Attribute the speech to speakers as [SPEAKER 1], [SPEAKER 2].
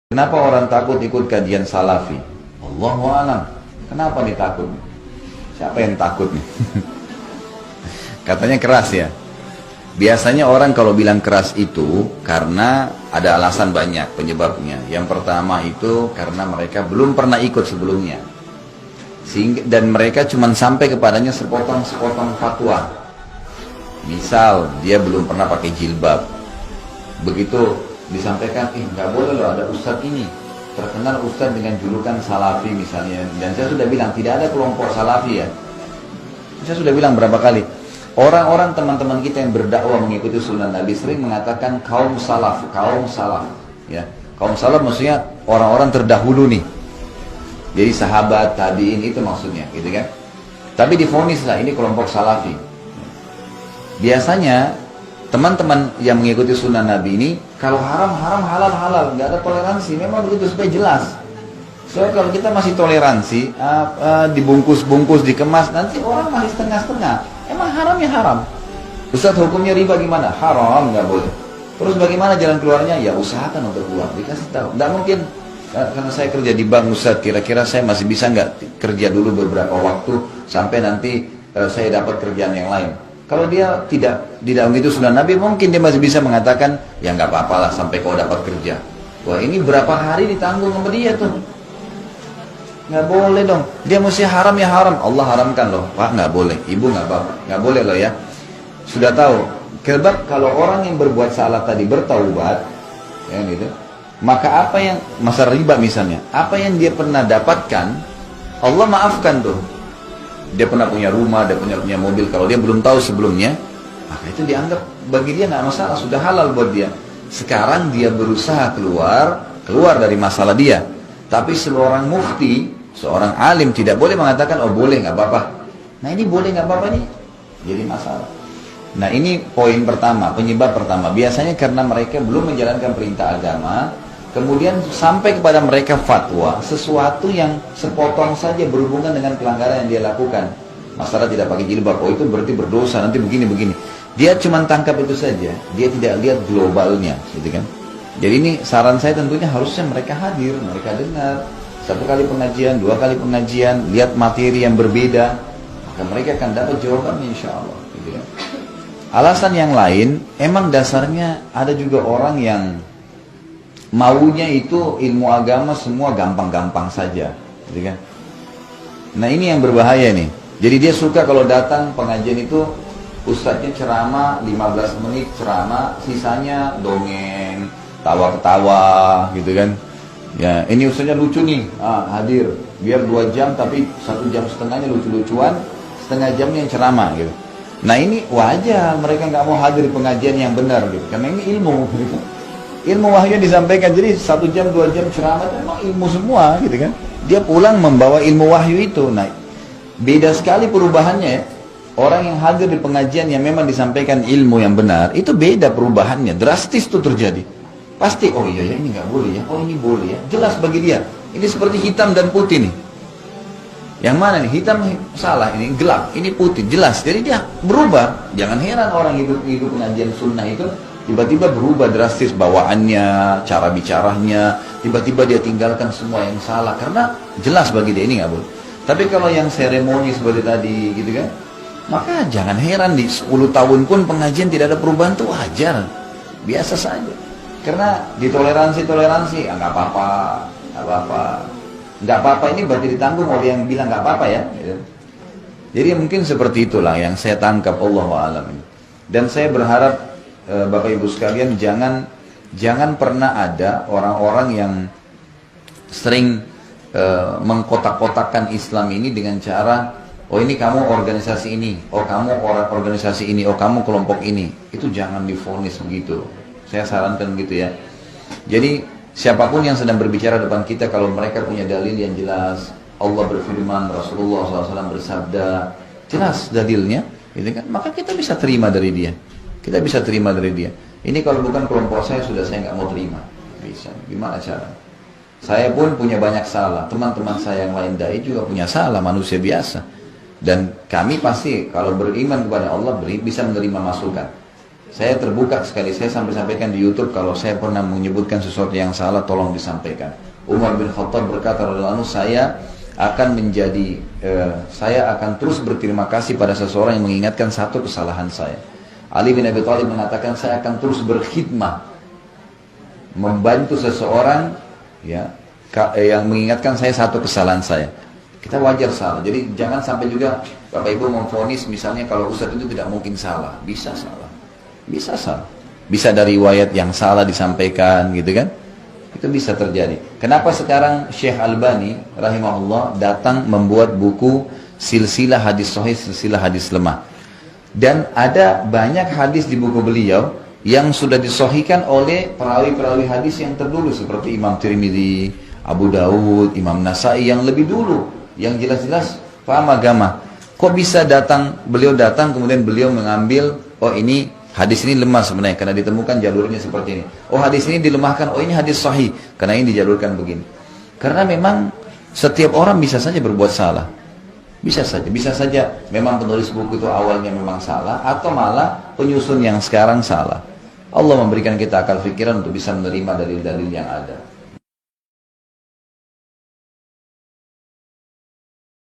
[SPEAKER 1] Kenapa orang takut ikut kajian salafi? Allahu a'lam. Kenapa nih takut? Siapa yang takut nih? Katanya keras ya. Biasanya orang kalau bilang keras itu karena ada alasan banyak penyebabnya. Yang pertama itu karena mereka belum pernah ikut sebelumnya. Dan mereka cuma sampai kepadanya sepotong-sepotong fatwa. Misal dia belum pernah pakai jilbab. Begitu disampaikan, nggak boleh loh ada ustadz ini terkenal ustadz dengan julukan salafi misalnya, dan saya sudah bilang tidak ada kelompok salafi ya. Saya sudah bilang berapa kali, orang-orang teman-teman kita yang berdakwah mengikuti sunnah Nabi sering mengatakan kaum salaf ya. Kaum salaf maksudnya orang-orang terdahulu nih, jadi sahabat, tabiin, itu maksudnya gitu kan. Tapi divonis lah ini kelompok salafi. Biasanya teman-teman yang mengikuti sunnah Nabi ini, kalau haram, halal, nggak ada toleransi. Memang begitu supaya jelas. Soalnya kalau kita masih toleransi, dibungkus-bungkus, dikemas, nanti orang masih setengah-setengah. Emang haram ya haram. Ustaz, hukumnya riba gimana? Haram, nggak boleh. Terus bagaimana jalan keluarnya? Ya usahakan untuk keluar, dikasih tahu. Nggak mungkin, karena saya kerja di bank Ustaz, kira-kira saya masih bisa nggak kerja dulu beberapa waktu sampai nanti saya dapat kerjaan yang lain. Kalau dia tidak begitu sunnah Nabi, mungkin dia masih bisa mengatakan, ya nggak apa-apa lah sampai kau dapat kerja. Wah, ini berapa hari ditanggung sama dia tuh? Nggak boleh dong. Dia mesti haram ya haram. Allah haramkan loh. Pak nggak boleh, ibu nggak apa, nggak boleh loh ya. Sudah tahu. Sebab kalau orang yang berbuat salah tadi bertaubat, ya gitu, maka apa yang masa riba misalnya, apa yang dia pernah dapatkan, Allah maafkan tuh. Dia pernah punya rumah, dia punya mobil. Kalau dia belum tahu sebelumnya, maka itu dianggap bagi dia nggak masalah, sudah halal buat dia. Sekarang dia berusaha keluar dari masalah dia. Tapi seorang mufti, seorang alim tidak boleh mengatakan, oh boleh nggak apa-apa. Nah ini boleh nggak apa-apa nih, jadi masalah. Nah ini poin pertama, penyebab pertama. Biasanya karena mereka belum menjalankan perintah agama. Kemudian sampai kepada mereka fatwa, sesuatu yang sepotong saja berhubungan dengan pelanggaran yang dia lakukan. Masalah tidak pakai jilbab, oh itu berarti berdosa, nanti begini-begini. Dia cuma tangkap itu saja, dia tidak lihat globalnya, gitu kan. Jadi ini saran saya tentunya harusnya mereka hadir, mereka dengar. 1 kali pengajian, 2 kali pengajian, lihat materi yang berbeda, maka mereka akan dapat jawabannya insya Allah. Gitu kan. Alasan yang lain, emang dasarnya ada juga orang yang maunya itu ilmu agama semua gampang-gampang saja, gitu kan? Nah ini yang berbahaya nih. Jadi dia suka kalau datang pengajian itu ustadznya ceramah 15 menit ceramah, sisanya dongeng, tawa-ketawa, gitu kan? Ya ini ustadznya lucu nih, hadir, biar 2 jam tapi 1 jam setengahnya lucu-lucuan, setengah jamnya yang ceramah, gitu. Nah ini wajar mereka nggak mau hadir di pengajian yang benar, gitu, karena ini ilmu, gitu. Ilmu wahyu disampaikan, jadi 1 jam 2 jam ceramah itu memang ilmu semua gitu kan. Dia pulang membawa ilmu wahyu itu. Nah beda sekali perubahannya ya. Orang yang hadir di pengajian yang memang disampaikan ilmu yang benar, itu beda perubahannya, drastis itu terjadi. Pasti, oh iya ya ini nggak boleh ya, oh ini boleh ya, jelas bagi dia. Ini seperti hitam dan putih nih. Yang mana nih, hitam salah, ini gelap, ini putih, jelas. Jadi dia berubah. Jangan heran orang hidup pengajian sunnah itu tiba-tiba berubah drastis bawaannya, cara bicaranya, tiba-tiba dia tinggalkan semua yang salah karena jelas bagi dia ini nggak boleh. Tapi kalau yang seremoni seperti tadi gitu kan, maka jangan heran di 10 tahun pun pengajian tidak ada perubahan, tuh wajar, biasa saja. Karena ditoleransi nggak apa-apa, nggak apa-apa ini berarti ditanggung oleh yang bilang nggak apa-apa ya. Gitu. Jadi mungkin seperti itulah yang saya tangkap, Allahu a'lam. Dan saya berharap Bapak Ibu sekalian jangan pernah ada orang-orang yang sering mengkotak-kotakkan Islam ini dengan cara, oh ini kamu organisasi ini, oh kamu orang organisasi ini, oh kamu kelompok ini. Itu jangan divonis begitu. Saya sarankan gitu ya. Jadi siapapun yang sedang berbicara depan kita, kalau mereka punya dalil yang jelas, Allah berfirman, Rasulullah SAW bersabda, jelas dalilnya, gitu kan? Maka kita bisa terima dari dia. Kita bisa terima dari dia. Ini kalau bukan kelompok saya, sudah saya nggak mau terima. Bisa. Gimana cara? Saya pun punya banyak salah. Teman-teman saya yang lain dai juga punya salah, manusia biasa. Dan kami pasti kalau beriman kepada Allah bisa menerima masukan. Saya terbuka sekali, saya sampai sampaikan di YouTube kalau saya pernah menyebutkan sesuatu yang salah, tolong disampaikan. Umar bin Khattab berkata, saya akan terus berterima kasih pada seseorang yang mengingatkan satu kesalahan saya. Ali bin Abi Thalib mengatakan, saya akan terus berkhidmah, membantu seseorang ya yang mengingatkan saya satu kesalahan saya. Kita wajar salah, jadi jangan sampai juga Bapak Ibu memvonis misalnya kalau Ustadz itu tidak mungkin salah. Bisa salah, bisa salah, bisa dari riwayat yang salah disampaikan gitu kan, itu bisa terjadi. Kenapa sekarang Syekh Albani rahimahullah datang membuat buku silsilah hadis sahih, silsilah hadis lemah, dan ada banyak hadis di buku beliau yang sudah disahihkan oleh perawi-perawi hadis yang terdulu seperti Imam Tirmidzi, Abu Dawud, Imam Nasai yang lebih dulu, yang jelas-jelas paham agama. Kok bisa beliau datang kemudian beliau mengambil, oh ini hadis ini lemah sebenarnya karena ditemukan jalurnya seperti ini. Oh hadis ini dilemahkan, oh ini hadis sahih karena ini dijalurkan begini. Karena memang setiap orang bisa saja berbuat salah. Bisa saja memang penulis buku itu awalnya memang salah, atau malah penyusun yang sekarang salah. Allah memberikan kita akal pikiran untuk bisa menerima dalil-dalil yang ada.